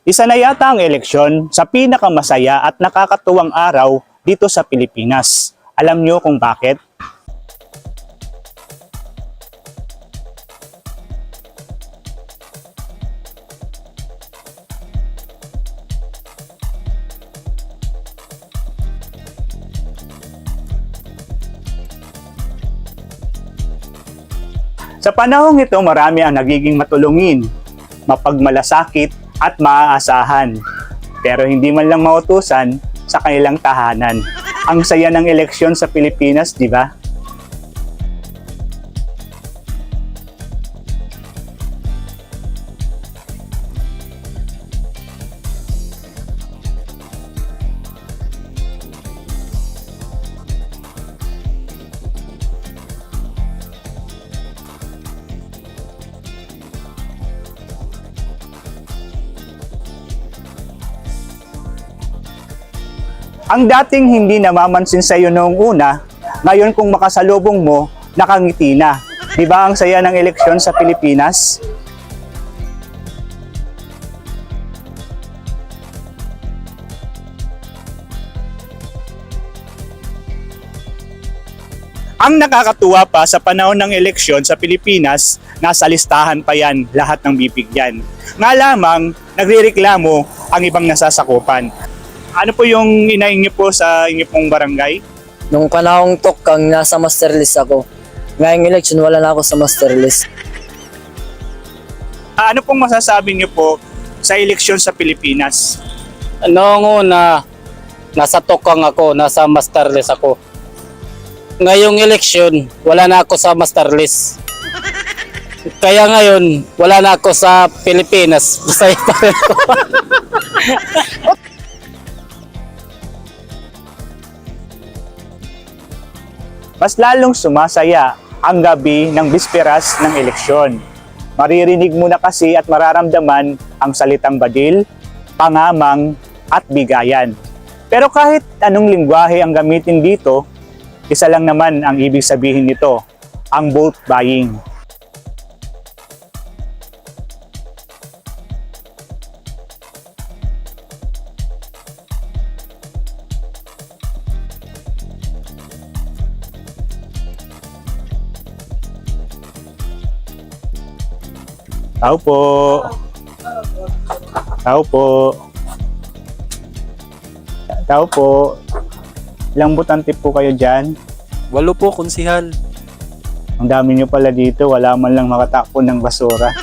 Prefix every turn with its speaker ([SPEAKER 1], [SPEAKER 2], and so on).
[SPEAKER 1] Isa na yata ang eleksyon sa pinakamasaya at nakakatuwang araw dito sa Pilipinas. Alam niyo kung bakit? Sa panahong ito, marami ang nagiging matulungin, mapagmalasakit at maaasahan. Pero hindi man lang mautusan sa kanilang tahanan. Ang saya ng eleksyon sa Pilipinas, di ba? Ang dating hindi namamansin sa iyo noong una, ngayon kung makasalubong mo, nakangiti na. Di ba ang saya ng eleksyon sa Pilipinas? Ang nakakatuwa pa sa panahon ng eleksyon sa Pilipinas, nasa listahan pa yan lahat ng bibigyan. Nga lamang, nagrereklamo ang ibang nasasakupan. Ano po yung inaing niyo po sa inyo pong barangay?
[SPEAKER 2] Nung panahong tokang nasa master list ako. Ngayong election wala na ako sa master list.
[SPEAKER 1] Ano pong masasabi niyo po sa eleksyon sa Pilipinas?
[SPEAKER 3] Noong una, nasa tokang ako, nasa master list ako. Ngayong eleksyon, wala na ako sa master list. Kaya ngayon, wala na ako sa Pilipinas. Masaya pa rin ako.
[SPEAKER 1] Mas lalong sumasaya ang gabi ng bisperas ng eleksyon. Maririnig mo na kasi at mararamdaman ang salitang badil, pangamang at bigayan. Pero kahit anong lingwahe ang gamitin dito, isa lang naman ang ibig sabihin nito, ang vote buying. Tao po. Tao po. Tao po. Ilang butante po kayo dyan?
[SPEAKER 4] 8 po, konsihal.
[SPEAKER 1] Ang dami nyo pala dito. Wala man lang makatakbo ng basura.